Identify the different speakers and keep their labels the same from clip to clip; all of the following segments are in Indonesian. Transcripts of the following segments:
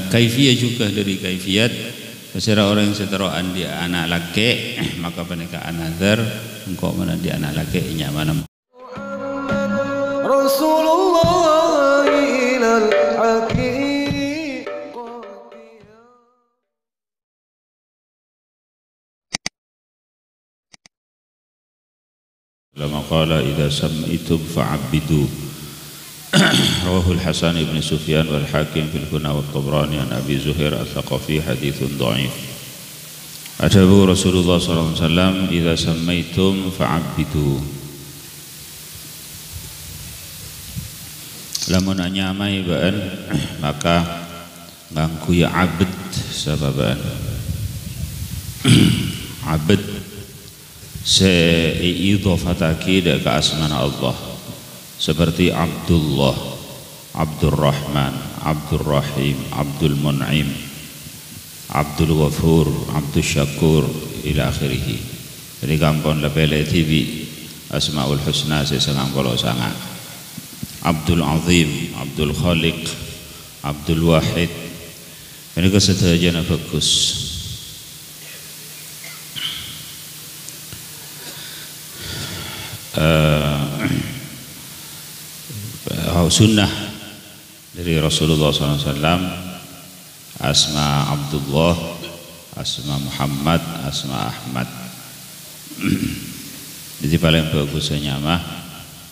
Speaker 1: Kaifiyah juga dari kaifiyat pasira orang yang seteroan dia anak laki maka menika another engkau mana dia anak laki nya mana Rasulullah ilal hakim lama qala idza sam'itum fa'abbidu rawahul Hasan ibn Sufyan wal Hakim fil Kuna wa Tabrani an Abi Zuhair al-Thaqafi hadithun dha'if. Adabu Rasulullah sallallahu alaihi wasallam idza sammaitum fa'abbidu. Lamun anyamai baan maka ngangku ya abd sababan. Abd seidhofataki ke asmana Allah seperti Abdullah, Abdul Rahman, Abdul Rahim, Abdul Mun'im, Abdul Ghafur, Abdul Syakur ila akhirih. Jadi gampang lepele TV Asmaul Husna sesangam kalau sangat Abdul Azim, Abdul Khaliq, Abdul Wahid. Ini kesetajana bagus. Sunnah dari Rasulullah SAW asma Abdullah, asma Muhammad, asma Ahmad. Jadi paling bagusnya mah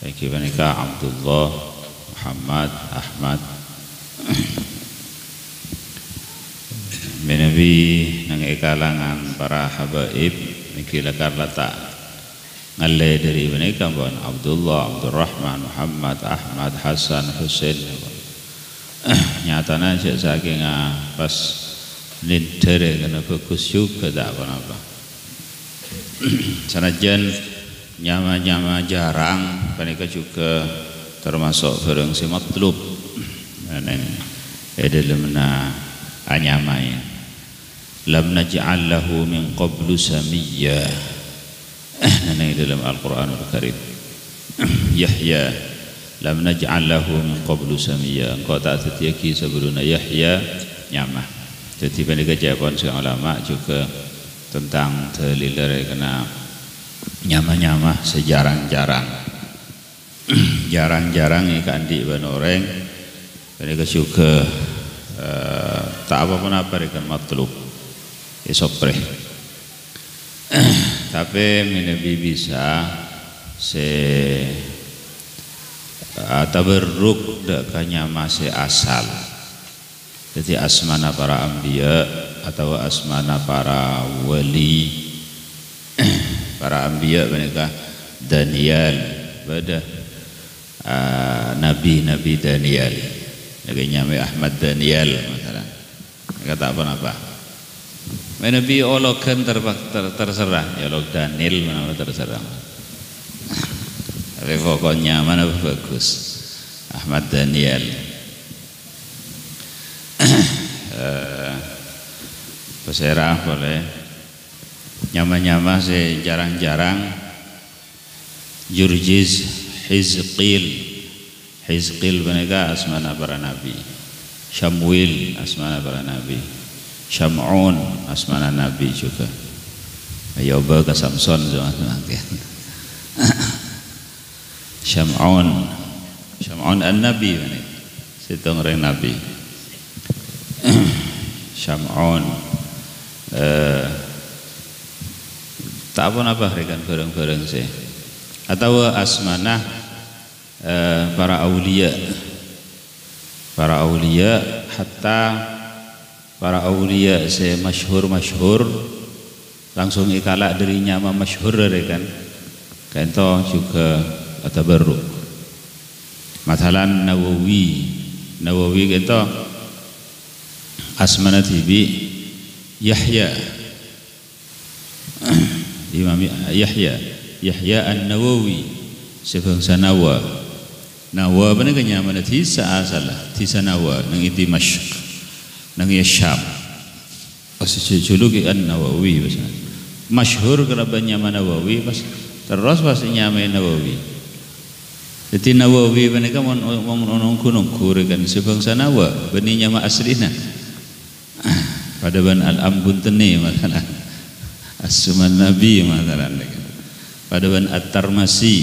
Speaker 1: bagi mereka Abdullah, Muhammad, Ahmad. Nabi nang kalangan para habaib niki lakar letak ngalle dari mereka bon Abdullah, Abdurrahman, Muhammad, Ahmad, Hasan, Husain. Nyatanya saking pas lintere kena bagus juga tak apa-apa. Sanajan nyama-nyama jarang mereka juga termasuk barang si matlub. Dalamna anyamai. Lam naj'al lahu min qablu samiyya. Ini dalam Al-Quranul Karim. Yahya lam naj'al lahu min qablu samiyya. Engkau tak setiaki sebelumnya Yahya nyamah. Jadi mereka jawaban seorang ulama juga tentang dalil kena nyamah-nyamah sejarang-jarang. Jarang-jarang ikan di orang mereka juga tak apa-apa ikan matlub isopreh. Tapi Nabi bisa tabarruk dekanya masih asal. Jadi asmana para anbiya atau asmana para wali. Para anbiya mereka Daniel pada nabi Daniel. Nabi Ahmad Daniel misalnya. Mereka tak apa-apa. Nabi olokan terserah ya log Daniel mana terserah. Tapi pokoknya mana bagus Ahmad Daniel. Peserah boleh nyama-nyama sih jarang-jarang. Jurjiz, Hizqil mereka asmana para nabi. Syamwil asmana para nabi. Syam'un asmana nabi juga. Ayoba ke Samson Syam'un an-nabi situng orang nabi. Syam'un tak apa rekan bareng-bareng sih. Atau asmana para aulia hatta para aulia saya masyhur langsung ikalak dirinya sama masyhur kan kento juga tabarruk. Masalan Nawawi kento asmana tibi Yahya Imam Yahya an-Nawawi sebangsa Nawa bener kenyamanan tisa asalah tisa Nawa nang Dimashq nang Syam pasti juluki an-Nawawi masyhur kerabanya Nawawi pas terus pasti nyamai Nawawi Jadi Nawawi menika mon nungku kan sebangsa Nawa beninya ma aslina. Pada ban al-ambun teni masalah. As-suman Nabi masalah. Pada ban at-Tarmasi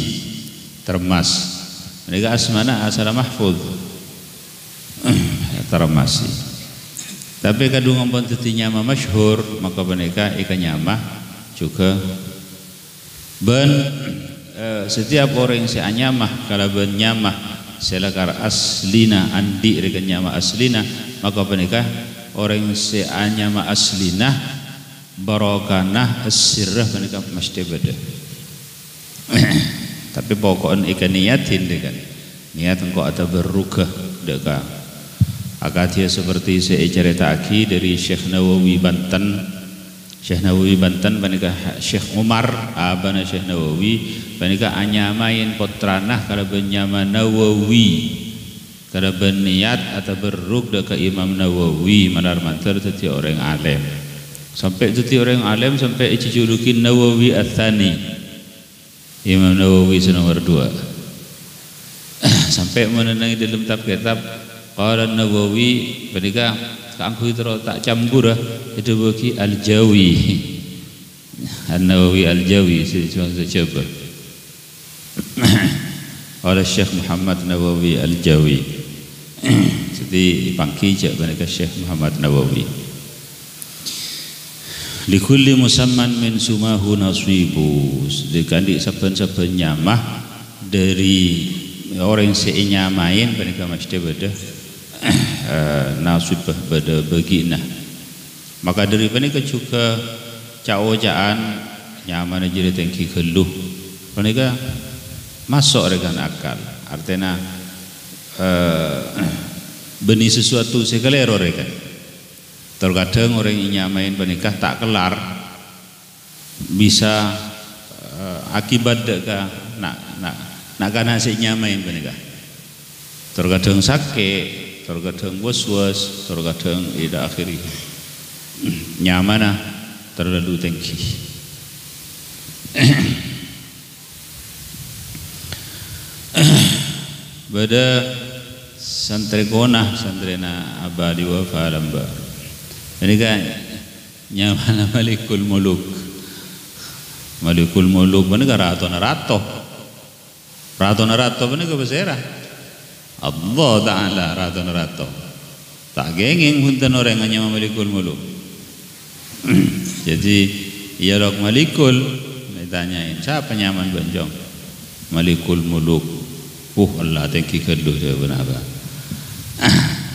Speaker 1: termas. Mereka asmana asal mahfuz. Tarmasi. Tapi kadung ampun teti nyama masyhur maka mereka ikan nyama juga ben setiap orang yang seanyamah kalau ben nyamah selakar aslina andi rekan nyama aslina maka mereka orang yang seanyamah aslina barokana as-sirrah mereka mesti beda. Tapi pokoknya ikan niatin dekan niat engkau atau berrugah dekan akatia seperti saya cerita aki dari Syekh Nawawi Banten. Syekh Nawawi Banten panika Syekh Umar abana Syekh Nawawi panika anyamain potranah kada benyama Nawawi kada berniat atau berruk ke Imam Nawawi manar mantar teti orang alim sampai teti orang alim sampai dijulukin Nawawi Ats-Tsani Imam Nawawi nomor 2 sampai menenangi dalam kitab qala Nawawi panika kangku itu tak campur itu bagi Al-Jawi An-Nawawi Al-Jawi coba oleh Syekh Muhammad Nawawi Al-Jawi jadi pangki jak mereka Syekh Muhammad Nawawi likulli musamman min sumahu nasibu dikandik saben-saben nyamah dari orang seinyamain mereka mesti beda nasibah pada baginah maka dari mereka juga caojaan nyaman jadi tengki keluh mereka masuk dengan akal artinya benih sesuatu sekelero mereka terkadang orang yang nyamain menikah tak kelar bisa akibat deka nak kana si nyamain menikah terkadang sakit terkadang was-was, terkadang ila akhiri nyamana terlalu tinggi. Pada santri konah santrina abadi wa falamba. Ini kan nyamana malikul muluk. Malikul muluk mana kan rato. Rato mana kan besera. Allah Ta'ala rato tak gengeng huntan orang hanya malikul muluk jadi ia rok malikul ditanyain siapa nyaman banjong malikul muluk Allah tengki keluh dia benapa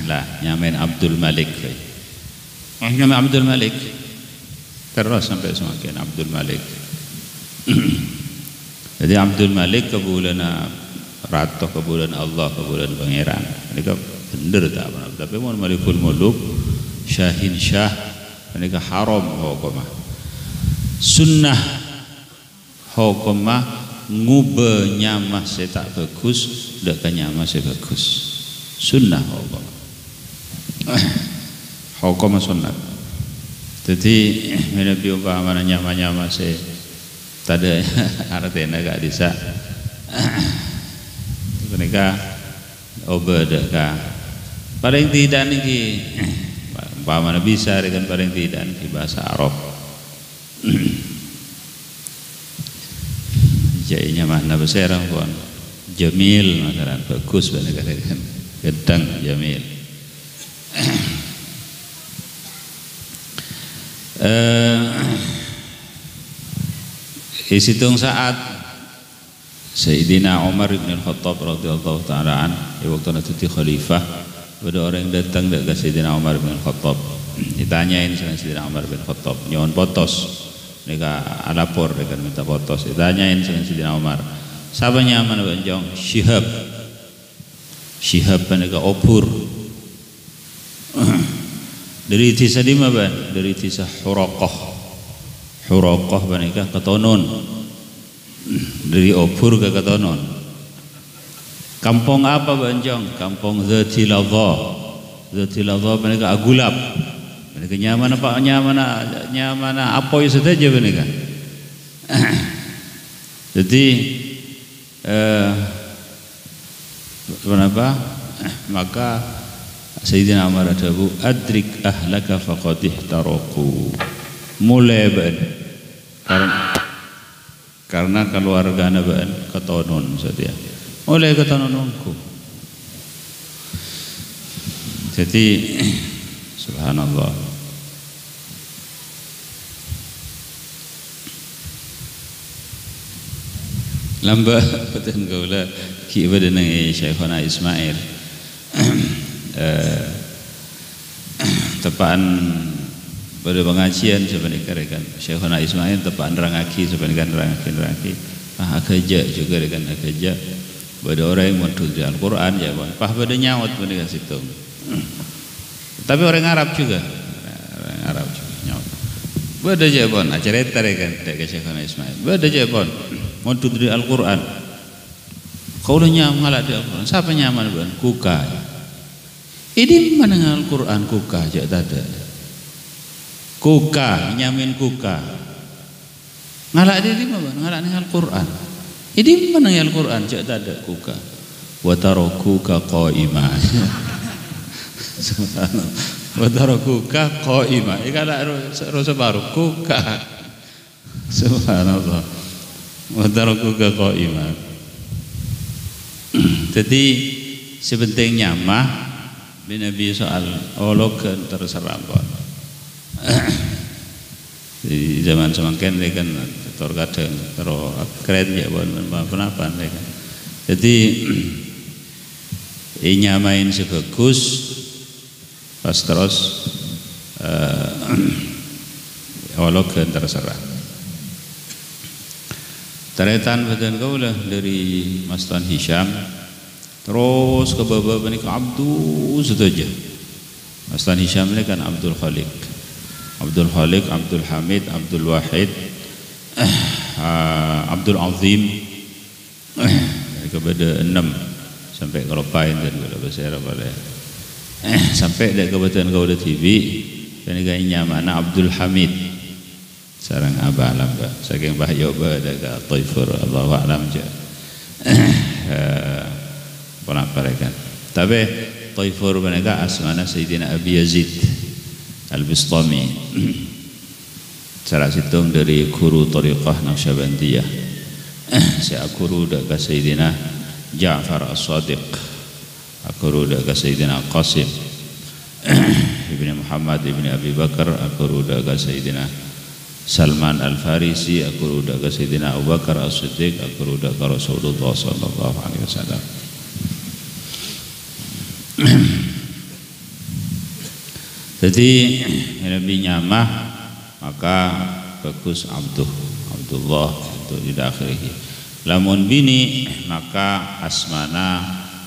Speaker 1: lah nyaman Abdul Malik nyaman Abdul Malik terus sampai semakin Abdul Malik jadi Abdul Malik kebulana ratoh kebulan Allah kebulan pangeran mereka bener tak apa tapi mau malikul muluk syahin syah mereka haram hukumah sunnah hukumah ngubah nyamah saya tak bagus dekat nyamah saya bagus sunnah hukumah sunnah jadi menabi umpama nyamah saya tak ada artinya gak bisa mereka obadaka paling tidak niki umpama bisa dengan paling tidak niki bahasa Arab jadinya mana besar pun jamil masalah bagus banget kan gedang jamil isitung saat Sayyidina Umar bin Khattab radhiyallahu ta'ala an di waktu nanti khalifah ada orang yang datang ke Sayyidina Umar bin Khattab ditanyain sama Sayyidina Umar bin Khattab nyawan potos mereka lapor mereka minta potos ditanyain sama Sayyidina Umar siapa nyaman banjong Syihab mereka opur dari tisa lima ban dari tisa Huraqah mereka ketonon dari opur ke ketonon kampung apa banjong kampung Zatiladha mereka agulap mereka nyaman apa saja mereka jadi Kenapa? Maka Sayyidina Umar adabu adrik ahlaka faqad ihtaraku. Mulai ben karena keluargana ben ketonon saja. Mulai ketononku. Jadi subhanallah. Lamba betul gaula ki ibadah nang Syekhona Ismail. Tepaan pada pengajian sebenarnya kan Syekhona Ismail tepaan rangaki sebenarnya rangaki kerja juga dengan kerja pada orang yang menuntut Al-Quran ya bang pah pada nyawat pada situ tapi orang Arab juga nyawat pada jabon acara kan dari Syekhona Ismail pada jabon menuntut Al-Quran kau udah nyaman di Al-Quran siapa nyaman bang kuka ini mana Al-Quran kuka aja ada kuka nyamin kuka ngalak dia lima bang ngalak nih Al-Quran ini mana Al-Quran aja ada kuka watarokuka qaima watarokuka qaima ikala rosa baru kuka subhanallah watarokuka qaima. Jadi sebenarnya mah Nabi soal olokan terserah di zaman semangken kan terkadang terus keren ya kenapa kan jadi nyamain sebagus pas terus olokan terserah teretan badan kaulah dari Mas Tuan Hisham terus ke bawah ini ke Abdul saja. Mas Tuan Hisham ini kan Abdul Khaliq, Abdul Hamid, Abdul Wahid, Abdul Azim kepada 6 sampai ke Lopain dan kepada besar pada sampai dari kebetulan kau ada TV dan kayaknya mana Abdul Hamid sarang abah alam ba saking bahaya ba daga Taifur Allahu a'lam ja kan tapi Taifur mereka asmana Sayyidina Abi Yazid Al-Bistami salah situng dari guru Tariqah Naqsyabandiyah si akuru daga Sayyidina Ja'far As-Sadiq akuru daga Sayyidina Qasim Ibni Muhammad Ibni Abi Bakar akuru daga Sayyidina Salman Al-Farisi akuru daga Sayyidina Abu Bakar As-Siddiq akuru daga Rasulullah sallallahu alaihi wasallam. Jadi Nabi nyamah maka bagus Abdullah untuk tidak akhirih. Lamun bini maka asmana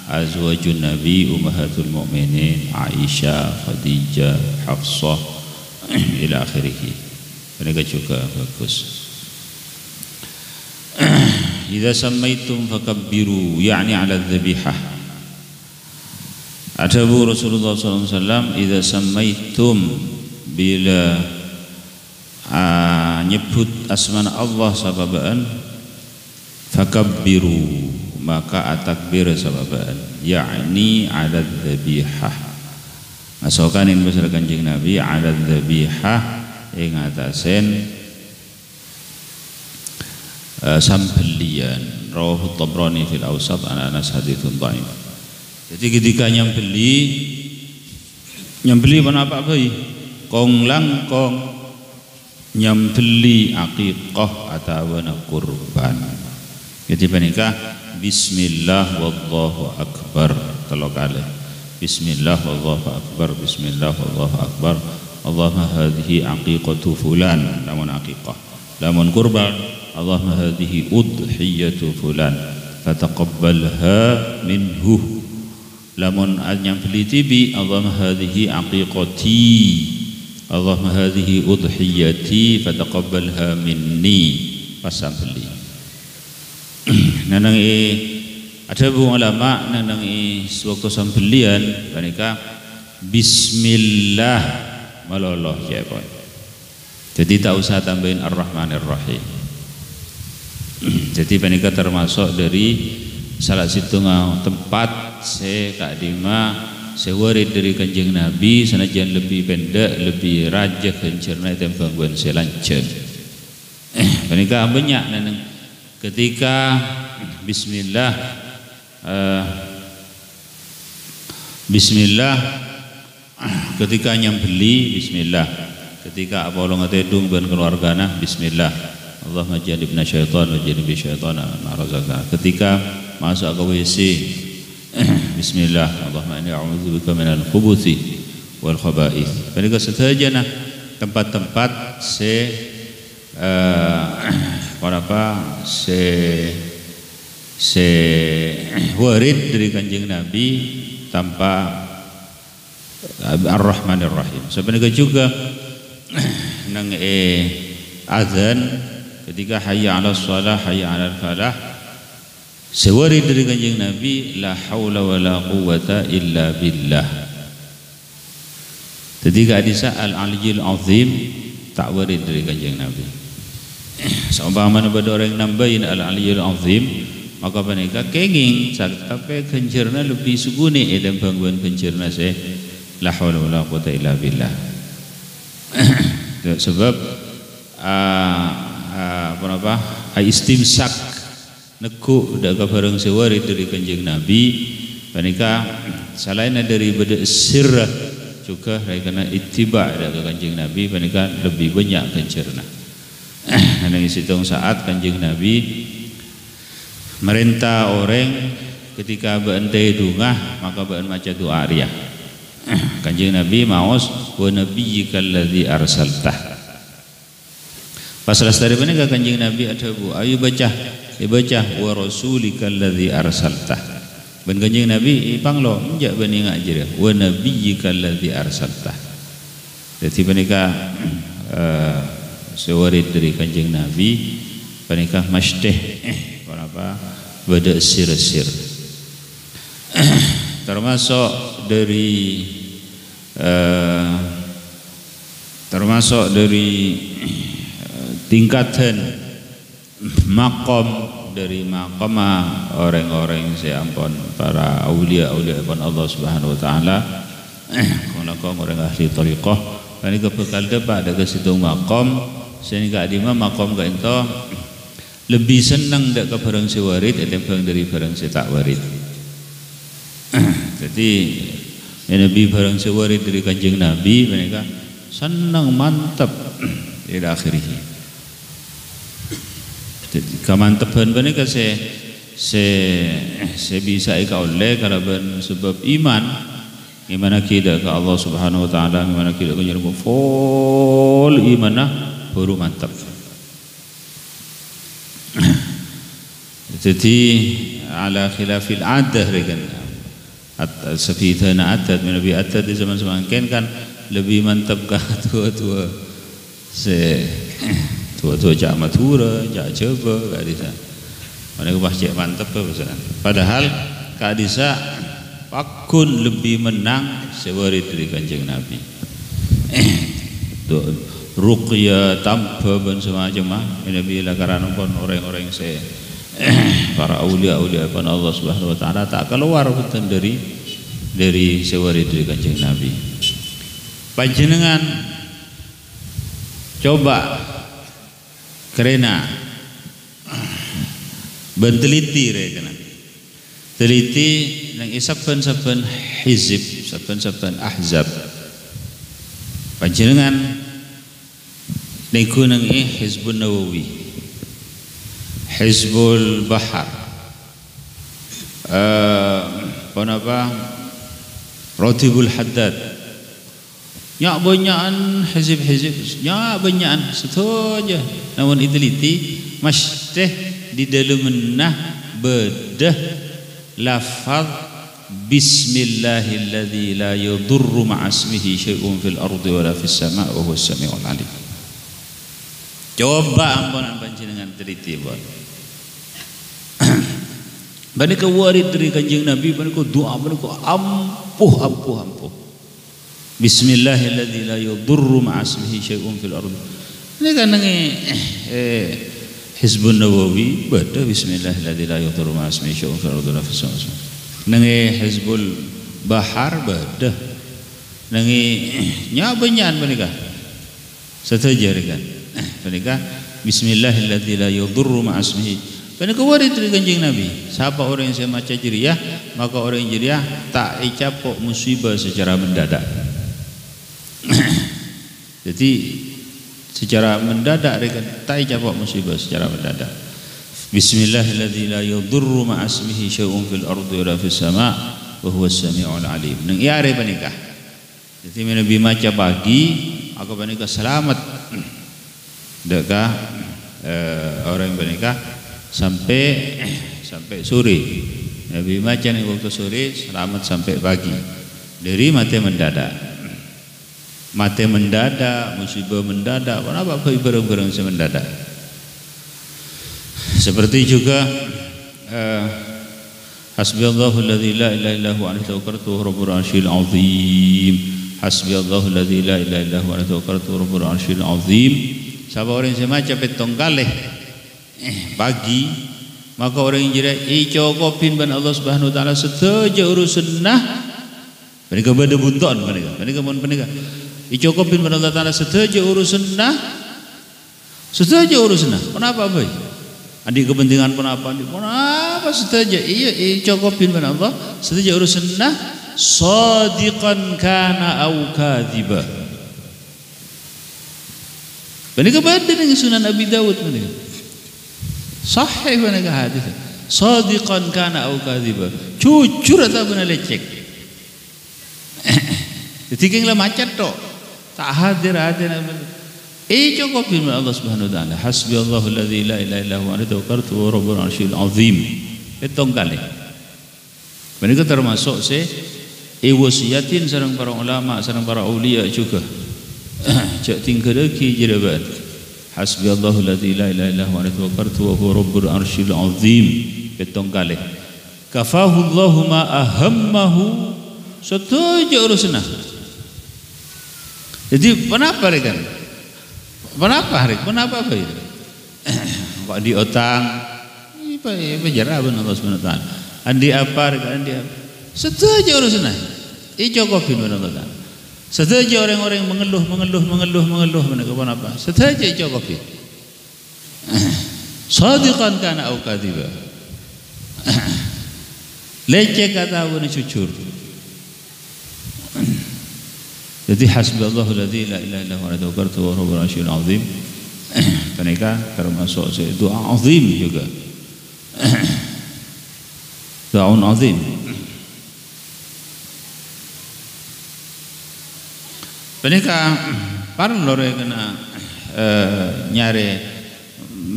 Speaker 1: azwajun Nabi ummahatul mu'minin Aisyah, Khadijah, Hafsah ila akhirih. Mereka juga bagus. Idza sammaitum fakabbiru yani ala dzabihah. Adabu Rasulullah SAW idza sammaitum bila nyebut asmana Allah sababaan fakabbiru maka atakbir sababaan yakni ala dzabihah masokan ing besar Kanjeng Nabi ala dzabihah ing atasen sambelian rawahu Tabrani fil Awsat an Anas haditsun dhaif. Jadi ketika nyembeli mana apa kong langkong nyembeli aqiqah atau kurban. Jadi menikah bismillah wallahu akbar telo kali. Bismillah wallahu akbar, bismillah wallahu akbar. Allahumma hadhihi aqiqatu fulan, namun aqiqah. Namun kurban, Allahumma hadhihi udhiyatu fulan, fataqabbalha minhu. Lamun nyambeli tibi Allahumma hadhihi aqiqati Allahumma hadhihi udhiyati fataqabbalha minni pasambeli. Nanang ada ulama nanang sewaktu sambelian mereka bismillah maloloh ya Pak. Jadi tak usah tambahin ar-Rahmanir Rahim. Jadi mereka termasuk dari salah situ tempat se kadima sewarid dari Kanjeng Nabi sanajan lebih pendek lebih raja kencerna tempangguan selancen menika banyak neneng ketika bismillah ketika nyambeli bismillah ketika apolong atedung ben keluargana bismillah Allahumma jannibna syaitan wa jannibi syaitana ma razaqtana ketika masuk ke WC bismillah Allahumma inni a'udzubika minal khubuthi wal khaba'ith menika sedayana tempat-tempat warid dari Kanjeng Nabi tanpa Ar-Rahmanir Rahim. Sebenarnya juga nang azan ketika hayya 'alas shalah hayya 'alal falah sewarid dari Kanjeng Nabi la haula wala quwwata illa billah. Ketika hadisa al-aliyyil azim tak warid dari Kanjeng Nabi. Seumpama pada orang nambahin al-aliyyil azim maka mereka kenging tapi kencerna lebih suguni dan banguan kencerna saya la haula wala quwwata illa billah. Sebab istimsak neku daga bareng sewarid dari Kanjeng Nabi mereka selain daripada sirrah juga karena ittiba daga Kanjeng Nabi mereka lebih banyak kencerna. Nang isitung saat Kanjeng Nabi merintah orang ketika beantai dungah maka bean maca doa arya. Kanjeng Nabi maos wa nabiyyikal ladzi arsaltah. Pas lestari menika Kanjeng Nabi ada bu ayo baca wa rasulikal ladzi arsaltah. Ben Kanjeng Nabi panglo njak bani ngajar wa nabiyyikal ladzi arsaltah. Jadi menika sewarid dari Kanjeng Nabi menika mashteh bada sir-sir termasuk dari tingkatan makom dari makom orang-orang seampun para aulia-aulia Allah Subhanahu wa taala orang ahli thariqah ini kebekal depan ada kesitu makom sehingga adima makom ka ento lebih senang dak ke barang sewarid etimbang dari barang setak warid. Jadi Nabi barang sewarid dari Kanjeng Nabi mereka senang mantap ila akhirih. Jadi kemantapan mereka se bisa ika oleh kalau sebab iman gimana kita ke Allah Subhanahu wa taala gimana kita ke jarum full imanah baru mantap. Jadi ala khilafil adah rekan sefitana adat Nabi adat di zaman semangkin kan lebih mantap kah tua-tua cak matura cak coba gak bisa mana pas cak mantap ke pesanan padahal kak bisa pakun lebih menang sewarid dari Kanjeng Nabi ruqyah tanpa dan semacam Nabi lah karena pun orang-orang saya para aulia-aulia Allah Subhanahu wa taala tak keluar betul dari sewarid dari Kanjeng Nabi. Panjenengan coba kerena benteliti rekena teliti nang isaben-saben hizib saben-saben ahzab panjenengan niku nang Hizbun Nawawi Hizbul Bahar Rotibul Haddad nyak banyakan hizib-hizib nyak banyakan setuju namun iteliti mashteh di dalam menah bedah lafaz bismillahilladzi la yadurru ma'asmihi syai'un fil ardi wala fis sama' wa huwas sami'ul alim. Coba ampunan panjenengan teliti buat banika warid dari Kanjeng Nabi banika doa banika ampuh bismillahilladzi la yadurru ma'asmihi syai'un fil ardi ini kan Hizbun Nawawi bada bismillahirrahmanirrahim la yadurru ma'a ismihi syai'un fil ardi wala fis sama. Nangi Hizbul Bahar bada. Nangi nya benyan menika. Setuju kan. Menika bismillahirrahmanirrahim la yadurru ma'a ismihi. Menika warid dari Kanjeng Nabi. Siapa orang yang saya maca jeriah, maka orang yang jeriah tak icapok musibah secara mendadak. Jadi secara mendadak rekan tak icapok musibah secara mendadak. Bismillahirrahmanirrahim la yadurru ma'a ismihi syai'un fil ardi wala fis sama' wa huwas samiul alim. Nang iare menika. Jadi Nabi maca pagi, aku menika selamat. Dekah orang menika sampai sore. Nabi maca nih waktu sore selamat sampai pagi. Dari mati mendadak. Mati mendadak, musibah mendadak, kenapa barang-barang mendadak? Seperti juga hasbiyallahu alladzi la ilaha illa huwa alaihi tawakkaltu rabbul arsyil azim. Hasbiyallahu alladzi la ilaha illa huwa alaihi tawakkaltu rabbul arsyil azim. Siapa orang yang maca petong kali pagi, maka orang yang jadi icokopin ban Allah Subhanahu wa taala setuju urusan nah. Mereka beda bunton mereka icokopin ban Allah taala setuju urusan nah. Setuju urusan nah. Kenapa boy? Andi kepentingan kenapa? Kenapa setuju? Iya icokopin ban Allah setuju urusan nah. Sadiqan kana au kadhiba. Mereka beda dengan Sunan Abi Dawud mereka. Sahih mereka hadis. Sadiqan kana au kadhiba. Jujur atau benar lecek. Jadi kenglah macet tok. Tak hadir. Cukup firman Allah Subhanahu wa taala. Hasbiyallahu alladzi la ilaha illa huwa alaihi tawakkaltu wa rabbul arsyil azim. Petong kali. Mereka termasuk wasiatin sareng para ulama, sareng para aulia juga. Cak tinggal lagi jerabat. Hasbiyallahu alladzi la ilaha illa huwa alaihi tawakkaltu wa huwa rabbul arsyil azim. Petong kali. Kafahu Allahu ma ahammahu. Setuju urusan. Jadi kenapa rekan? Kenapa apa itu? Kok di otang? Ini penjarahan Allah Subhanahu wa taala. Andi apa rekan? Andi apa? Setuju urusan. Ini cukup firman Allah taala. Setuju orang-orang mengeluh mereka apa? Setuju cukup. Sadiqan kana au kadhiba. Leceh kata pun jujur. Jadi hasbiyallahu alladzi la ilaha illa huwa alaihi tawakkaltu wa rabbul arsyil azim. Mereka termasuk doa azim juga. Doa azim. Mereka parang lore kena nyari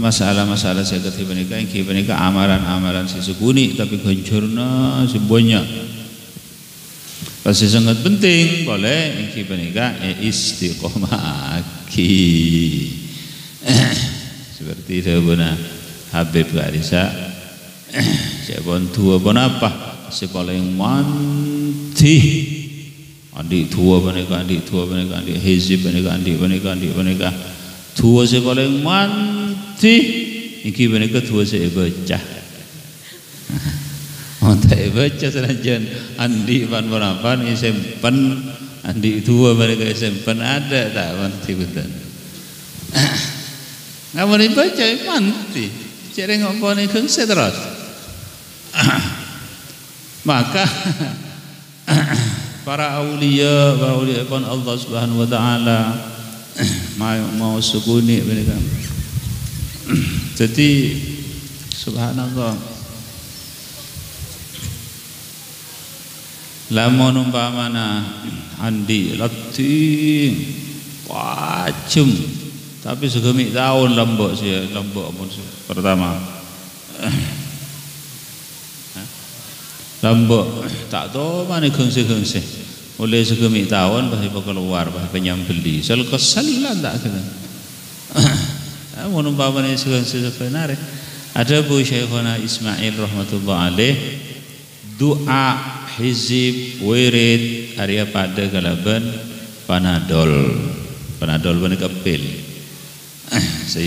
Speaker 1: masalah-masalah saya kata mereka amalan seseguni tapi hancurna sebanyak. Pasti sangat penting boleh ingki mereka istiqomah seperti itu benar Habib Garisa saya pun tua pun apa saya paling manti adik tua mereka adik hizib mereka tua saya paling manti ingki mereka tua saya baca tak baca senajan andi pan berapa simpan andi tua mereka simpan ada tak manti betul. Nggak boleh baca manti. Cari ngomong ni kengse terus. Maka para aulia pun Allah Subhanahu wa taala mau sukuni mereka. Jadi subhanallah. Lamun umpamana andi letih wajum tapi segemi tahun lembok pertama lembok tak tahu mana gengsi oleh segemi tahun bahasa keluar bahasa penyambeli sel kesalan tak kena namun umpamana segengsi sebenarnya ada Bu Syekhona Ismail rahmatullah alaih doa hizib wirid area pada kalaban panadol menika pil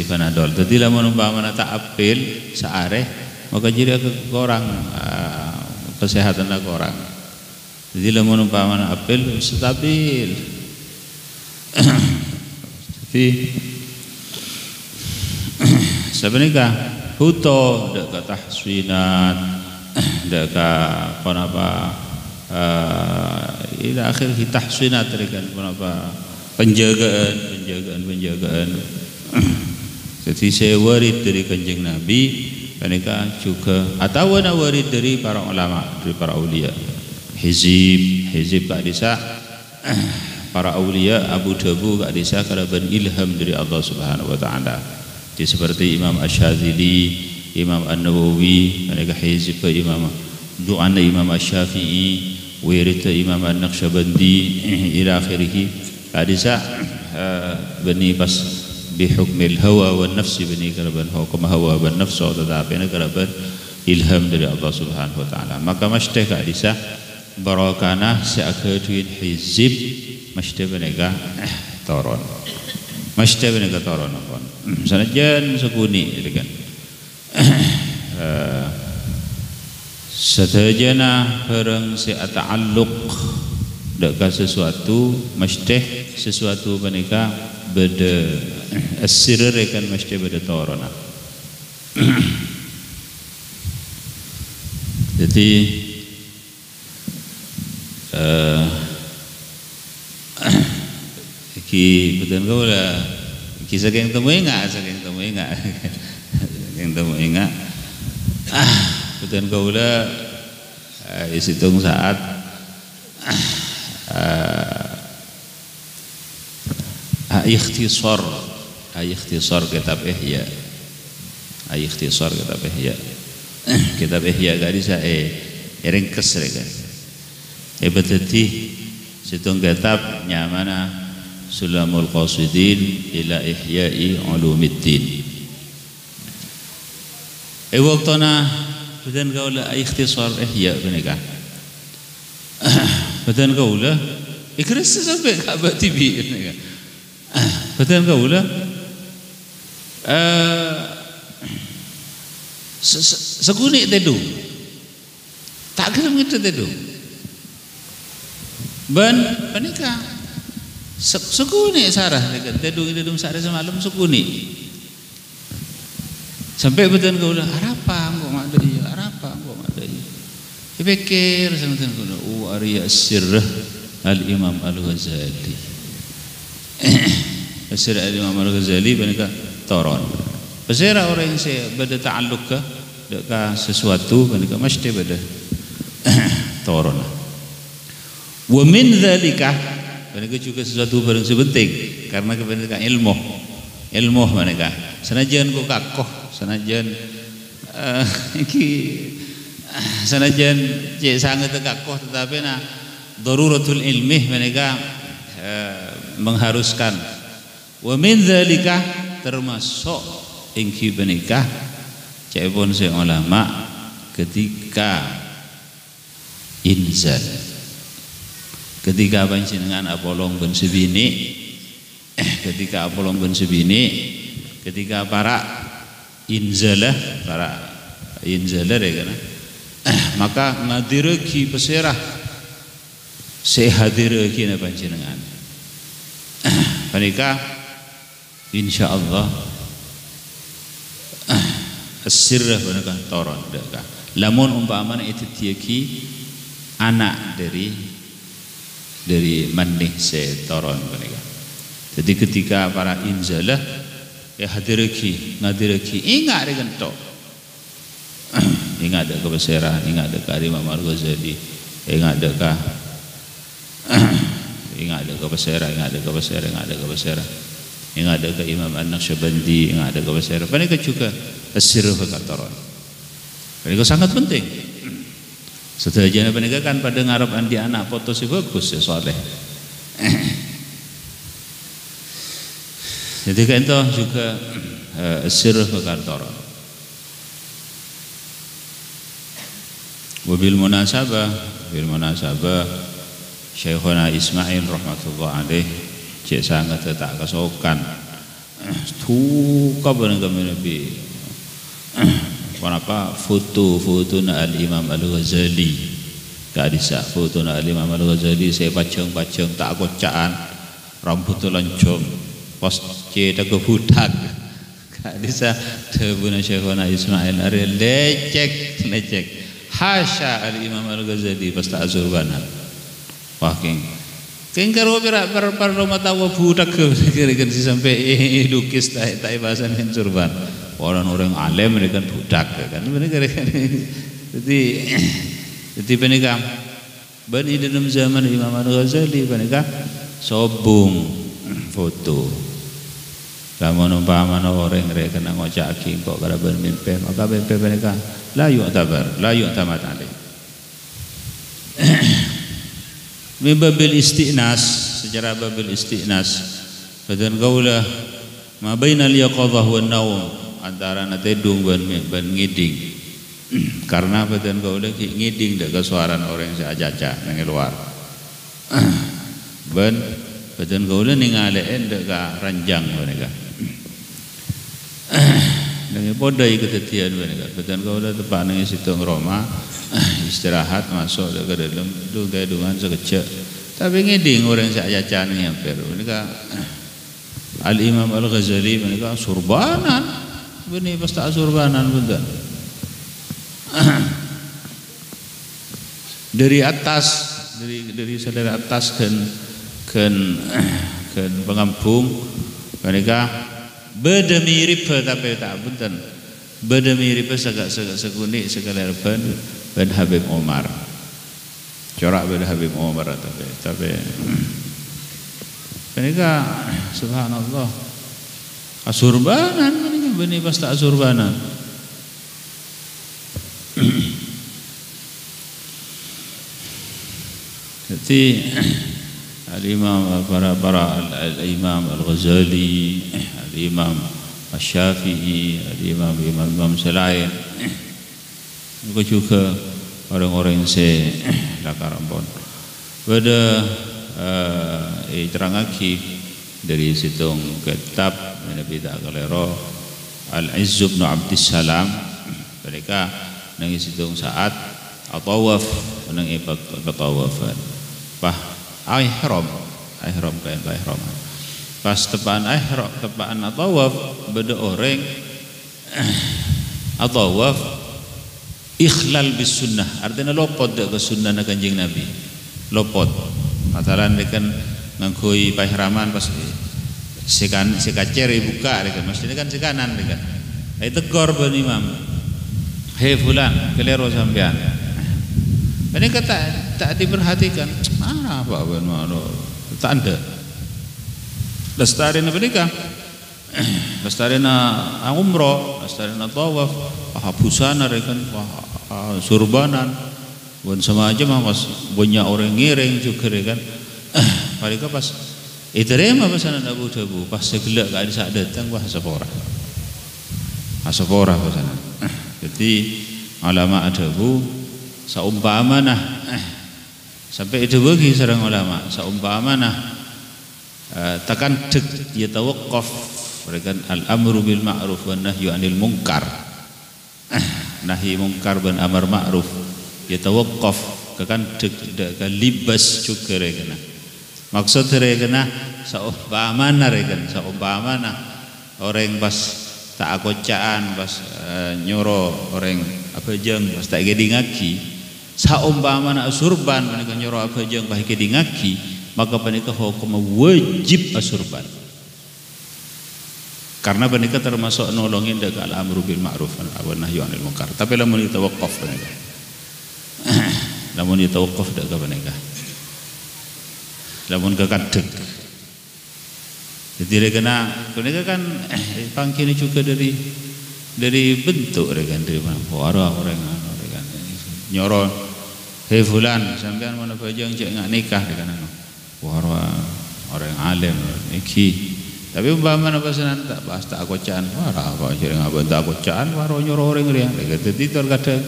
Speaker 1: Panadol. Jadi lamun umpamana tak apil saareh maka jadi ke orang kesehatan ke orang. Jadi lamun umpamana apil stabil. Tapi sebenarnya huto dak ka tahsinat dak ka apa ila akhir tahsinat kan apa penjagaan. Jadi saya warid dari kanjeng Nabi, mereka juga atau warid dari para ulama, dari para aulia. Hizib Kak Desa, para aulia Abu Dhabu Kak Desa karaban ilham dari Allah Subhanahu Wa Taala. Jadi seperti Imam Asyadzili, Imam An-Nawawi, mereka hizib ke Imam doa Imam Asy-Syafi'i, wirid Imam An-Naqsyabandi, ila akhirih. Kak Desa bani pas bihukmil hawa wan nafsi bani karaban hukum hawa wan nafs tetapi karaban ilham dari Allah Subhanahu Wa Taala. Maka mesti Kak Desa barakana seaketuin hizib mesti benega toron. Mesti benega toron apa. Sanajan sekuni gitu kan. Satajana barang seata'alluq dekat sesuatu mesti sesuatu benega beda asir kan mesti beda torona. Jadi ki betul kau lah kisah yang temu ingat betul kau lah isitung saat ikhtisar kitab Ihya kitab Ihya gak bisa ringkes kan berarti situng kitab nyamana Sulamul Qasidin ila Ihya'i Ulumiddin waktuna betul kau lah ikhtisar Ihya benika betul kau lah ikhlas sampai Ka'bah TV benika betul kau lah seguni tedu tak kira begitu tedu ban panika seguni sarah tedu sarah semalam seguni sampai betul kau lah arapa engkau madai dipikir sama kau Arya Sirrah Al-Imam Al-Ghazali Sirrah Al-Imam Al-Ghazali panika toron pasira orang yang saya beda ta'alluq ke sesuatu panika mesti beda toron wa min dzalika mereka juga sesuatu barang sepenting karena kepentingan ilmu mereka sanajan kok kakoh sanajan sanajan cek sangat kakoh tetapi daruratul ilmi mereka mengharuskan wa min dzalika termasuk ingki menikah cek pun se ulama ketika inzal ketika panjenengan Apolong ben sebini ketika para inzalah ya kan maka ngadireki peserah sehadireki na panjenengan panika insyaallah as-sirrah panika toron deka lamun umpamana itu tiaki anak dari manih setoron mereka. Jadi ketika para inzalah ya hadireki ngadireki ingat dengan to ingat ada kebesaran ingat ada Imam Al-Ghazali ingat ada kebesaran ingat ada Imam An-Naqsyabandi ingat ada kebesaran mereka juga asir fakatoron mereka sangat penting. Setelahnya mereka kan pada ngarep andi anak foto si bagus ya soleh. Jadi kan itu juga sirr kekantoran. Wabil munasabah Syekhuna Ismail rahmatullah alaih cek sangat tak kesokan tuka benar Nabi kenapa foto na Al-Imam Al-Ghazali tak bisa foto na Al-Imam Al-Ghazali saya pacang tak kocaan rambut lancong pas cetak ke budak tak bisa tebuna Syekhona Ismail Ari lecek hasya Al-Imam Al-Ghazali pas tak azurbanan wah keng karo per rumah tawa budak kira-kira si sampai lukis tak bahasa surban orang alim mereka budak kan mereka jadi mereka ban dalam zaman Imam Al-Ghazali mereka sobung foto kamu umpama orang mereka nak ngocaki kok kada bermimpi maka mimpi mereka la yu'tamad alaih Babil isti'nas secara babil isti'nas badan qaulah ma bainal yaqadhah wan naum antara natedung ban ngiding karena badan qaulah ngiding dak kesuaran orang seajaja nang luar badan qaulah ningaleen dak ranjang mereka nang podai ketetian mereka badan qaulah tepak nang situng Roma istirahat masuk ke dalam dengan sekejap tapi ngiding orang seajacan hampir mereka Al-Imam Al-Ghazali mereka surbanan benih pasta surbanan betul dari atas dari saudara atas kan pengampung mereka beda mirip tapi tak betul beda mirip segak sekunik segala Ben Habib Omar corak Ben Habib Omar tapi mereka subhanallah asurbanan mereka benih pasta asurbanan jadi al-imam para al-imam Al-Ghazali al-imam Asy-Syafi'i al-imam selain juga orang-orang yang lakarambon pada terangaki dari situng kitab Nabi Ta'ala Al-Izz bin Abdissalam mereka nang situng saat at-tawaf nang tawafan bah ihram kain ihram pas tepaan ihram tepaan at-tawaf beda orang at-tawaf ikhlal bis sunnah artinya lopot ke sunnah na kanjeng Nabi lopot matalan dekan ngangkui paihraman pas sekaceri buka dekan mestinya kan sekanan dekan ai tegor ben imam hei fulan kelero sampean ini kata tak diperhatikan mana apa ben mana tak ada lestari mereka lestari na umroh lestari na tawaf busana rekan surbanan bukan sama aja mas banyak orang ngiring juga kan mereka pas iterema pesanan Abu Dhabi pas segelak gak ada datang wah asapora pesanan jadi ulama adabu saumpama nah sampai itu bagi sareng ulama saumpama nah tekan dek dia tawaqqaf mereka al-amru bil ma'ruf wan nahyu 'anil munkar nahi munkar dan amar ma'ruf yatawaqqaf kan libas juga regana maksud regana saumpamana orang pas tak akocaan pas nyoro orang apa jeng pas tak gedingaki saumpamana surban menika nyoro apa jeng bah gedingaki maka menika hukum wajib asurban karena mereka termasuk nolongin dekat al-amru bil ma'ruf wan nahyu 'anil munkar tapi lamun ditawaqqaf mereka lamun ditawaqqaf dekat mereka lamun kekadek jadi mereka kan pangkini juga dari bentuk mereka dari mana orang mereka nyoro hei fulan sampean mana bajang cek ngak nikah mereka orang alim iki tapi umpama pesanan tak bahas tak kocaan wara apa jadi ngabon tak kocaan waro nyoro orang dia kata titor kadang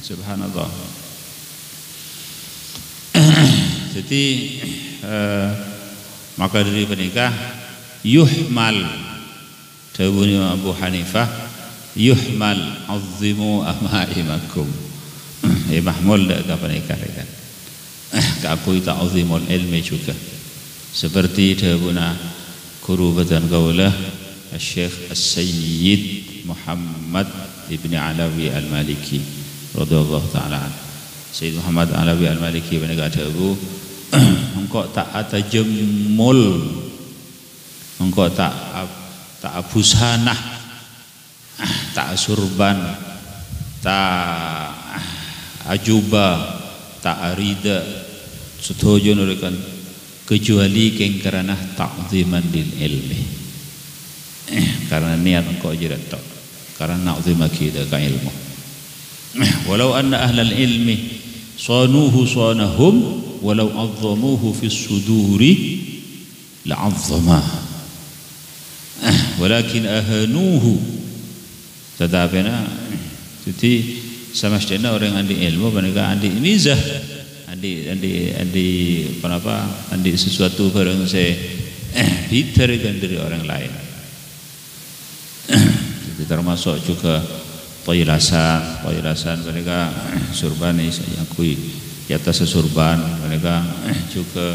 Speaker 1: subhanallah jadi maka dari penikah yuhmal dawuh Abu Hanifah yuhmal azimu amaimakum mahmul dak kapan kan aku ta'zimul ilmi juga seperti dawuhna guru badan kaulah Syekh As-Sayyid Muhammad Ibn Alawi Al-Maliki radhiyallahu ta'ala. Sayyid Muhammad Alawi Al-Maliki benar dawuh engkau tak atajamul, engkau tak abusanah, tak surban, tak ajuba, tak arida setuju nurikan kecuali karena ta'ziman lil ilmi, karena niat engkau jirat tak karena ta'zimah kita ka ilmu. Walau anna ahlal ilmi sanuhu sanahum walau azzamuhu fi suduri la'azzamah walakin ahanuhu, tetapi jadi sama sedena orang andi ilmu mereka andi mizah andi sesuatu barang saya ditarikan dari orang lain. Jadi termasuk juga toilasan mereka surban ini saya akui di atas surban mereka juga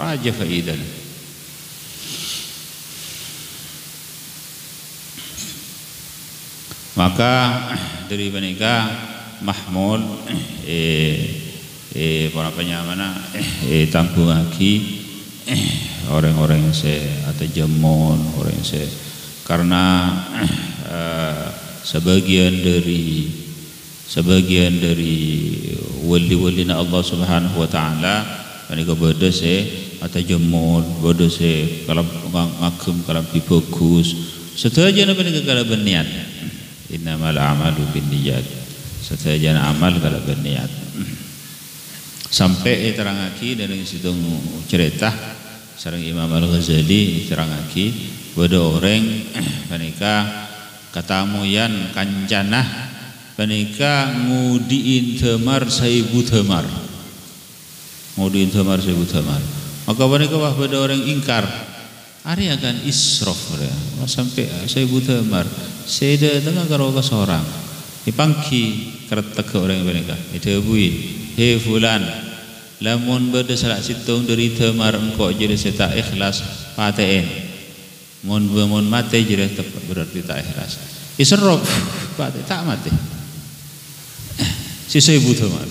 Speaker 1: raja faidan. Maka dari mereka mahmud tanggung lagi orang-orang yang atau jamun orang yang karena sebagian dari wali-walina Allah Subhanahu wa taala mereka bodoh atau jamun bodoh kalau ngagem kalau bagus setajana mereka kalau berniat innamal a'malu binniyat setajana amal kalau berniat sampai terangaki dari situ cerita sareng Imam Al-Ghazali terangaki bodoh orang mereka katamu yan kancanah mereka ngudiin temar 1000 temar ngudiin temar 1000 temar maka mereka wah pada orang ingkar hari akan israf sampai 1000 temar saya tengah karo ke seorang dipangki keretek ke orang mereka itu buin hei fulan lamun beda salat situng dari temar engkau jadi saya tak ikhlas paten mun mati jadi berarti tak ikhlas israf paten tak mati si 1000 temar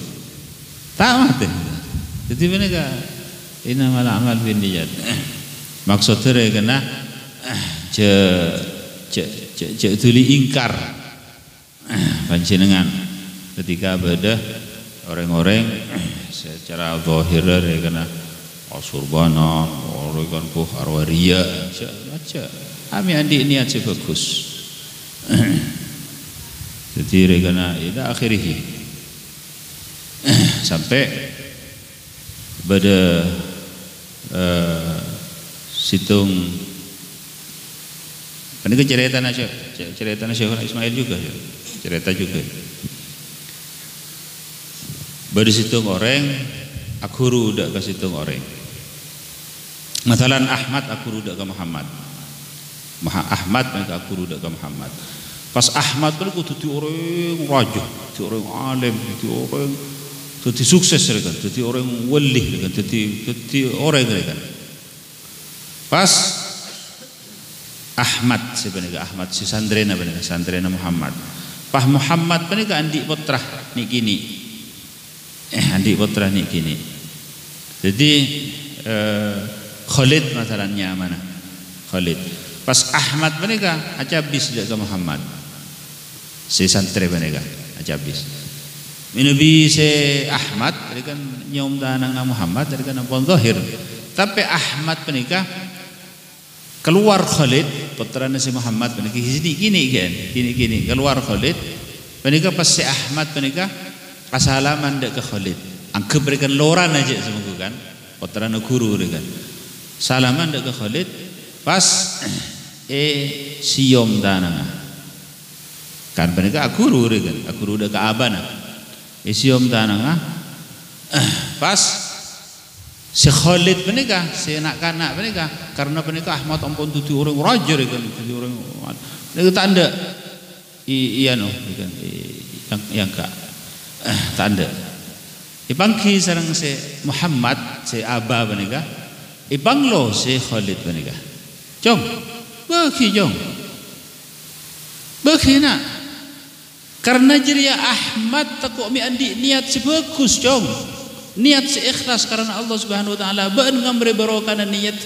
Speaker 1: tak mati jadi mereka innamal a'mal binniyat maksudnya kena tuli ingkar panjenengan ketika ada orang-orang secara zahir kena surbanan orang kan arwaria macam kami andi niat bagus jadi kena ila akhirih sampai pada situng ini cerita Syekh Ismail juga cerita juga pada situng orang aku rudak ke situng orang masalan Ahmad aku rudak ke Muhammad Ahmad mereka aku rudak ke Muhammad pas Ahmad kan aku jadi orang raja jadi orang alim jadi orang jadi sukses mereka jadi orang wali mereka jadi orang mereka pas Ahmad sebenarnya Ahmad si sandrena benar sandrena Muhammad Pak Muhammad benar andi putra ni kini andi putra ni kini jadi Khalid masalahnya mana Khalid pas Ahmad benar acabis dia ke Muhammad si santre benar acabis Nabi si Ahmad dia kan nyom danang Muhammad dia kan pon zahir tapi Ahmad benar keluar Khalid putra si Muhammad menika gini keluar Khalid menika pas si Ahmad menika kasalaman dak ke Khalid angke berikan loran aja semoga kan putra guru kan salaman dak ke Khalid pas siom danang kan menika guru kan guru dak ke abana siom danang pas Si Khalid menikah, si anak-anak menikah, karena menikah Ahmad ampun tuti orang raja kan, tuti orang itu tanda iya no kan yang kak tanda ipangki sarang si Muhammad si Aba menikah ipang lo si Khalid menikah jom bagi jom bagi nak karena jeria Ahmad takut mi andi niat si bagus jom niat si ikhlas karena Allah Subhanahu wa taala ben ngamre barokah niat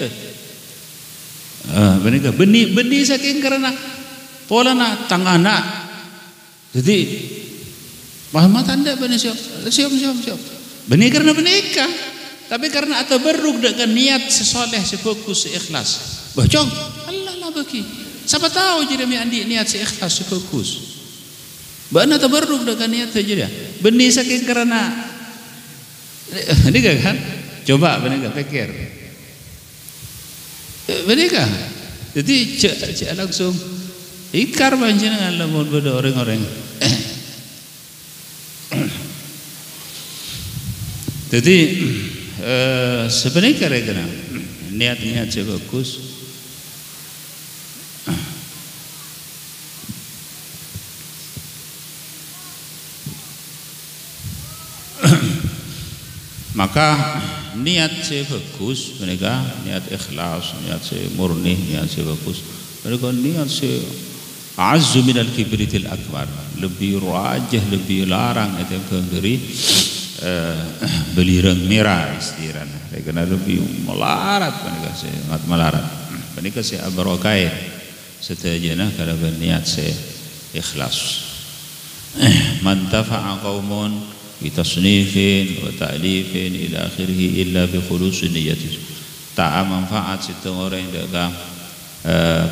Speaker 1: menikah benih saking karena pola nak tang anak jadi Muhammad anda benih siap benih karena menikah tapi karena atau beruk dengan niat sesoleh sefokus seikhlas bacong Allah lah bagi siapa tahu jadi mi andi niat seikhlas sefokus bana atau beruk dengan niat saja benih saking karena menikah kan coba menikah pikir menikah jadi cek langsung ikar panjenengan lamun pada orang-orang jadi sebenarnya kira-kira niat-niat saya bagus maka niat saya bagus mereka niat ikhlas niat saya murni niat saya bagus mereka niat saya azzu minal kibritil akbar lebih rajah lebih larang itu dari belirang merah istilahnya karena lebih melarat mereka saya sangat melarat mereka saya abarokai setajana karena niat saya ikhlas mantafa'a qaumun bitasnifin wa ta'lifin ila akhirih illa bi khulusin niyyati tak manfaat situng orang dagang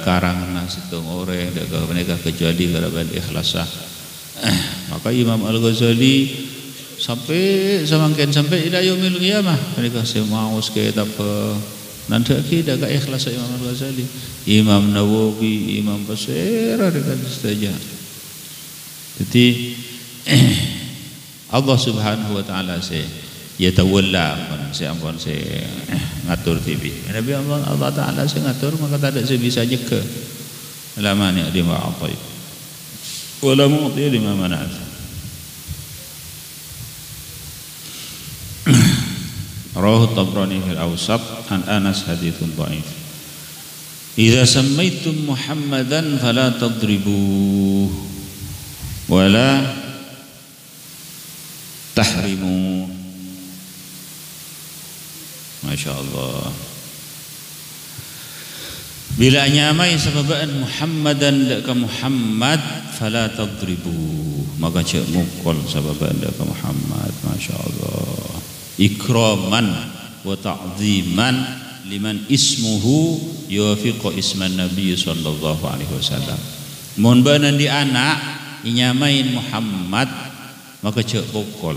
Speaker 1: karangan situng orang dagang mereka kecuali karena ikhlasah maka Imam Al-Ghazali sampai sampai ila yaumil qiyamah mereka semau sekali apa nanti kita dagang ikhlas Imam Al-Ghazali Imam Nawawi Imam Basir dekat saja jadi Allah Subhanahu wa taala saya yatawalla saya ampun saya ngatur TV. Nabi Allah taala saya ngatur maka tak ada saya bisa nyeka. La mani lima atai. Wala mu'ti lima mana'at. Rawahu Tabrani fil Awsat an Anas haditsun dhaif. Idza sammaitum Muhammadan fala tadribu wala tahrimu. Masya Allah. Bila nyamai sababaan Muhammadan daka Muhammad fala tadribu maka cek mukul sababaan daka Muhammad. Masya Allah. Ikraman wa ta'ziman liman ismuhu yuwafiqu isman Nabi sallallahu alaihi wasallam. Mun banan di anak nyamain Muhammad maka cek pokol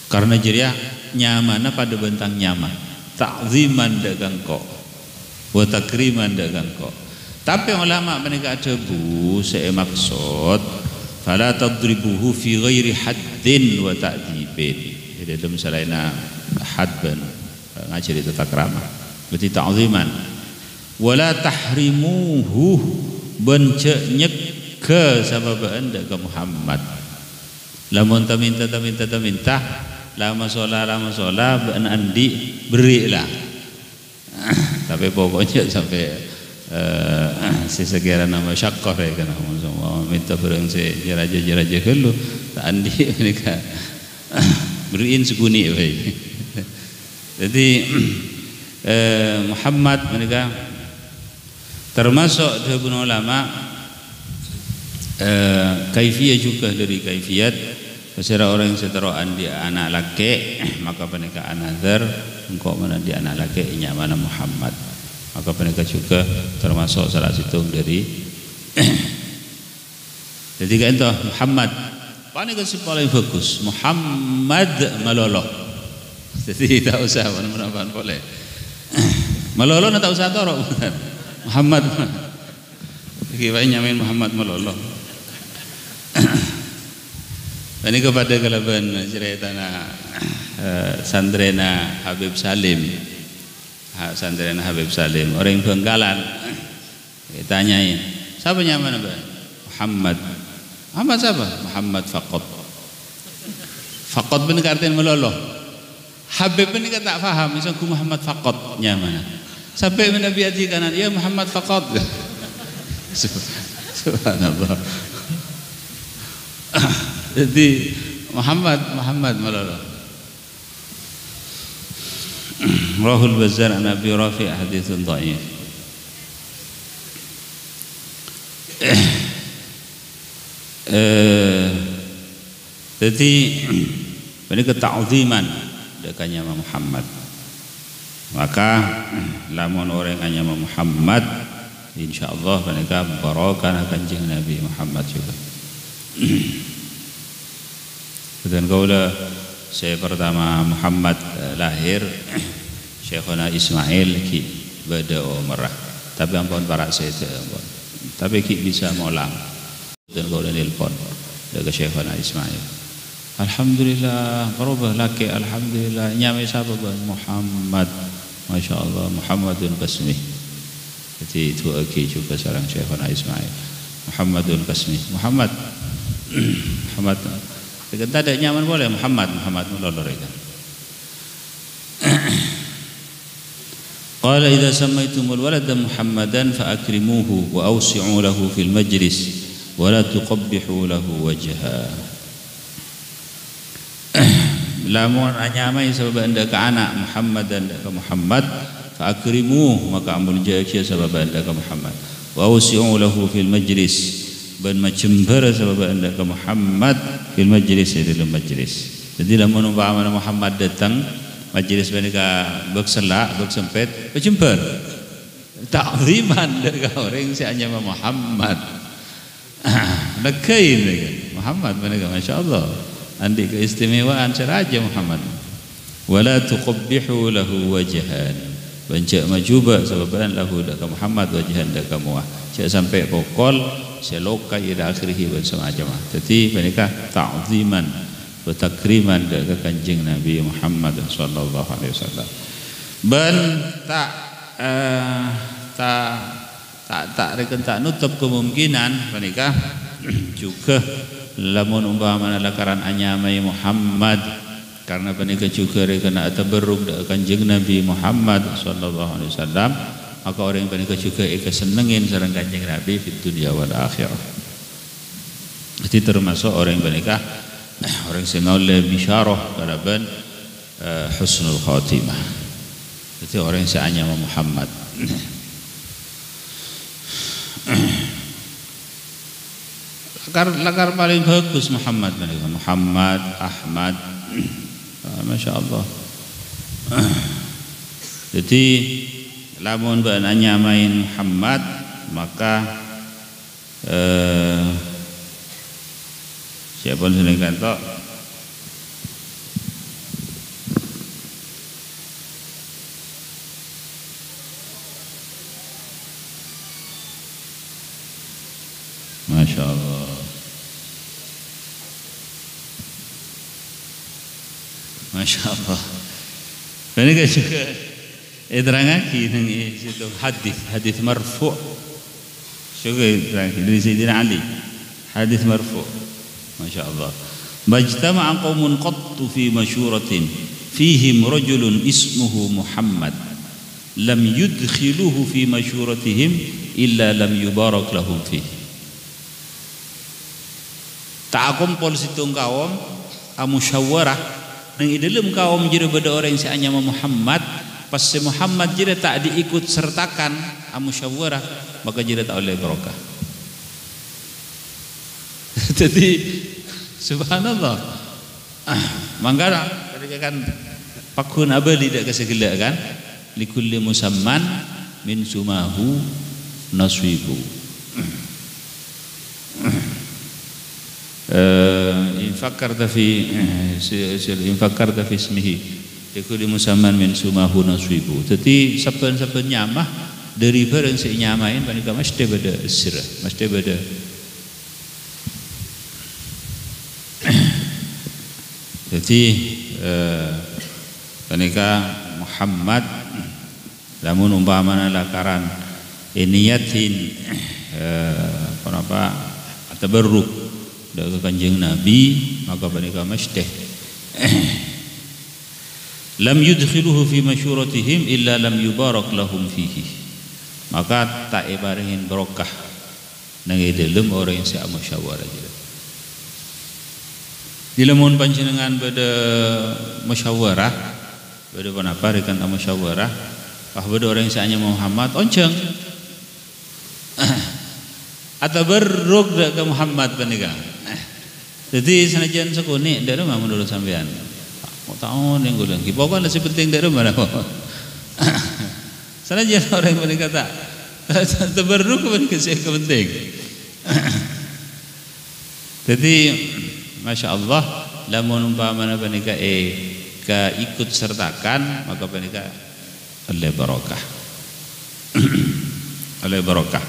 Speaker 1: karena jeria nyamana pada bentang nyaman takziman dagang kok wa takriman dagang kok tapi ulama mereka ada bu saya maksud fala tadribuhu fi ghairi haddin wa ta'dibin jadi dalam selaina hadban ngajari tata krama berarti takziman wala tahrimuhu bencek nyek ke sababaan dagang Muhammad lamun minta lama solah ben andi berilah tapi pokoknya sampai sesekian nama syakkar ya kan semua minta barang si jeraja helu tak andi mereka beriin seguni baik jadi Muhammad mereka termasuk dari ulama kaifiyah juga dari kaifiyat Pasal orang yang seteroan dia anak laki maka pernikahan nazar engkau mana dia anak laki mana Muhammad maka pernikahan juga termasuk salah satu dari jadi kan itu Muhammad paling kasih paling bagus Muhammad malolo jadi tak usah mana-mana boleh malolo tak usah torok Muhammad kira nyamin Muhammad malolo ini kepada kelaban cerita Sandrena Habib Salim. Sandrena Habib Salim, orang Benggalan. Ditanyain, siapa nyaman apa? Muhammad. Muhammad siapa? Muhammad Faqat. Faqat benar artinya meloloh. Habib ini kan tak faham, misalnya Muhammad Faqat nyaman. Sampai Nabi Haji kanan, ya Muhammad Faqat. Subhanallah. Jadi Muhammad meloloh. Rahul Bazzar an Abi Rafi' haditsun dhaif. Jadi ini keta'ziman dekanya Muhammad. Maka lamun orang hanya Muhammad, insyaallah mereka barokan kanjeng Nabi Muhammad juga. Dan kaula saya pertama Muhammad lahir Syekhona Ismail ki bada umrah. Tapi ampun para saya ampun. Tapi ki bisa molang. Dan kaula nelpon dari Syekhona Ismail. Alhamdulillah, berubah laki alhamdulillah. Nyame siapa bang? Muhammad. Masya Allah, Muhammadun Qasmi. Jadi itu lagi juga seorang Syekhona Ismail. Muhammadun Qasmi. Muhammad. Kita ada nyaman boleh Muhammad melolor itu. Qala idza samaitumul walada Muhammadan fa akrimuhu wa awsi'u lahu fil majlis wa la tuqabbihu lahu wajha. Lamun anyamai sebab anda ke anak Muhammad dan ke Muhammad fa akrimuhu maka amun jaga sebab anda ke Muhammad wa awsi'u lahu fil majlis ban macember sebab anda ke Muhammad fil majlis dalam majlis. Jadi lamun umpama Muhammad datang majlis mereka berselak bersempit macember ta'ziman dekat orang sianya Muhammad. Lekain Muhammad mereka masyaallah andi keistimewaan seraja Muhammad. Wala tuqabbihu lahu wajhan. Bancak majuba sebab lahu dekat Muhammad wajhan dekat muah. Cak sampai pokol seloka ila akhirih bersemacam. Jadi mereka ta'ziman wa takriman dekat kanjeng Nabi Muhammad sallallahu alaihi wasallam. Ben tak nutup kemungkinan mereka juga lamun umpama lakaran anyamai Muhammad karena mereka juga kena tabarruk dekat kanjeng Nabi Muhammad sallallahu alaihi wasallam. Maka orang yang mereka juga kesenengin sareng kanjeng Nabi di dunia wal akhirah. Jadi termasuk orang yang mereka orang yang oleh bisyarah kalaban husnul khatimah. Jadi orang yang seanya Muhammad. Lakar paling bagus Muhammad mereka. Muhammad, Ahmad, masya Allah. Jadi lamun bananya main Muhammad maka siapa yang kantor masya Allah masya Allah ini kan juga terangaki nang situ hadis marfu juga terangaki dari Sayyidina Ali hadis marfu masya Allah majtama'a qaumun qattu fi masyuratin fihim rajulun ismuhu Muhammad lam yudkhiluhu fi masyuratihim illa lam yubarak lahum fihi. Tak kumpul situ kaum musyawarah nang dalam kaum jadi pada orang yang seanya Muhammad pas Muhammad jadi tak diikut sertakan musyawarah maka jadi tak oleh barokah. Jadi subhanallah mangga ketika kan pakun abadi dak kesegala kan likulli musamman min sumahu naswibu. In fakkarta fi ismihi likulli musamman min sumahu naswibu. Jadi saben-saben nyamah dari barang si nyamain mereka mesti beda sir, mesti beda. Jadi kenika Muhammad lamun umpamana lakaran niyatin apa tabarruk dengan kanjeng Nabi maka kenika mesti lam yudkhiluhu fi masyuratihim illa lam yubarak lahum fihi, maka tak ibaringin barokah nang dalam orang yang sak musyawarah juga. Dilamun panjenengan pada musyawarah, pada panapa rekan musyawarah, pada orang yang saknya Muhammad onceng atabarruk ke Muhammad panika. Jadi sanajan sekuni dari mana menurut sampean? Mau tahu nih gue lagi. Pokoknya nasi penting dari mana? Sanajan orang yang panika tak tabarruk panika sih penting. Jadi Masya Allah, lamun umpamana panika ka ikut sertakan maka panika oleh barokah. Oleh barokah.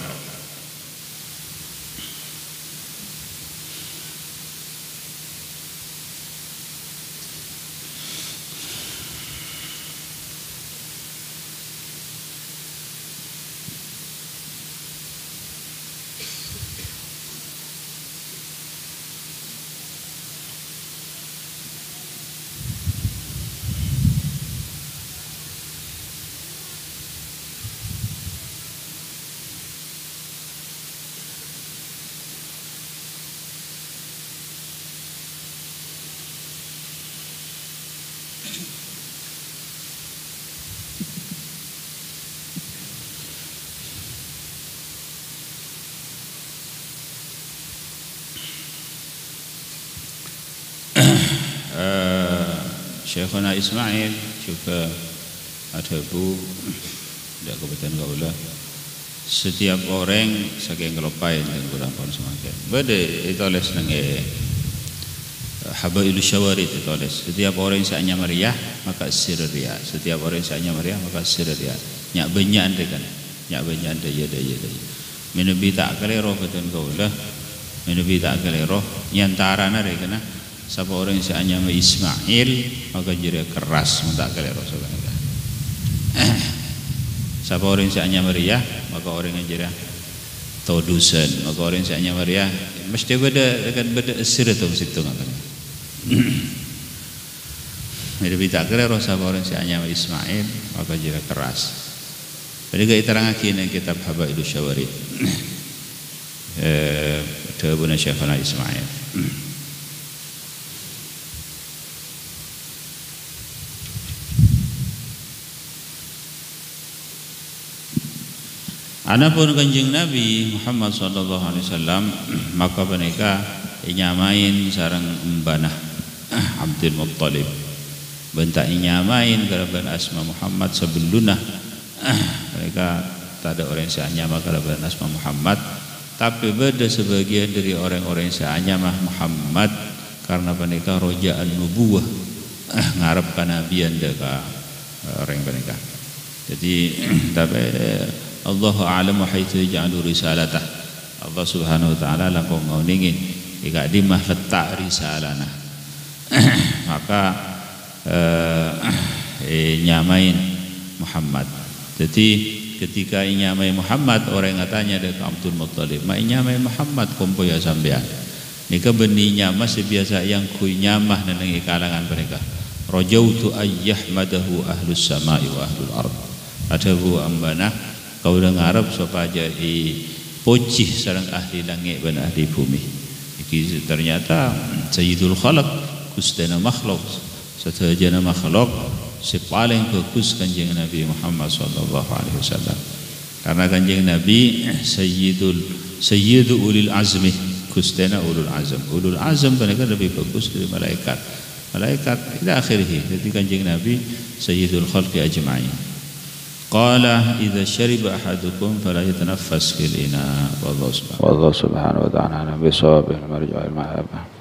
Speaker 1: Syekhuna Ismail juga ada bu tidak kebetulan kaulah setiap orang saking kelopain dan kurang pun semakin bade itu les nenge habail syawarid itu les setiap orang saknya meriah maka sirria, setiap orang saknya meriah maka sirria nyak banyak ande kan nyak banyak ande ya menebi tak kelero betul kaulah menebi tak kelero nyantarana rekana siapa orang yang seanya Ismail maka jadi keras mentak kelero sebenarnya. Siapa orang yang seanya Maria maka orang yang jadi todusan maka orang yang seanya Maria mesti beda esir itu situ katanya. Jadi kita kelero siapa orang yang seanya Ismail maka jadi keras. Jadi kita terangkan dalam kitab Habail Syawarid. Tebuna Syekhuna Ismail. Adapun kanjeng Nabi Muhammad sallallahu alaihi wasallam maka mereka nyamain sareng embanah Abdul Muttalib bentak nyamain kerabat asma Muhammad sebelunah mereka tak ada orang yang nyama kerabat asma Muhammad tapi beda sebagian dari orang-orang yang nyama Muhammad karena mereka rojaan nubuwah ngarep kanabian deka orang mereka jadi tapi Allahu a'lamu haitsu yaj'alu risalatah. Allah Subhanahu wa taala langkung ngauningin ika dimah letak risalana. Maka nyamain Muhammad. Jadi ketika nyamain Muhammad orang katanya dek Abdul Muttalib, "Ma nyamain Muhammad kompo ya sampean." Nika benih nyamah sebiasa yang ku nyamah nenengi kalangan mereka. Rajautu ayyahmadahu ahlus sama'i wa ahlul ard. Ada bu ambanah kau dah ngarap supaya pocih sareng ahli langit dan ahli bumi. Iki ternyata Sayyidul Khalaq kustana makhluk setajana makhluk si paling bagus kanjeng Nabi Muhammad sallallahu alaihi wasallam. Karena kanjeng Nabi sayyidu ulil azmi kustana ulul azam. Ulul azam mereka lebih bagus dari malaikat. Malaikat ila akhirih. Jadi kanjeng Nabi sayyidul khalqi ajma'in. Qala idza syariba ahadukum fala yatanaffas fil ina wallahu subhanahu wa ta'ala bisawab al marji'il ma'ab.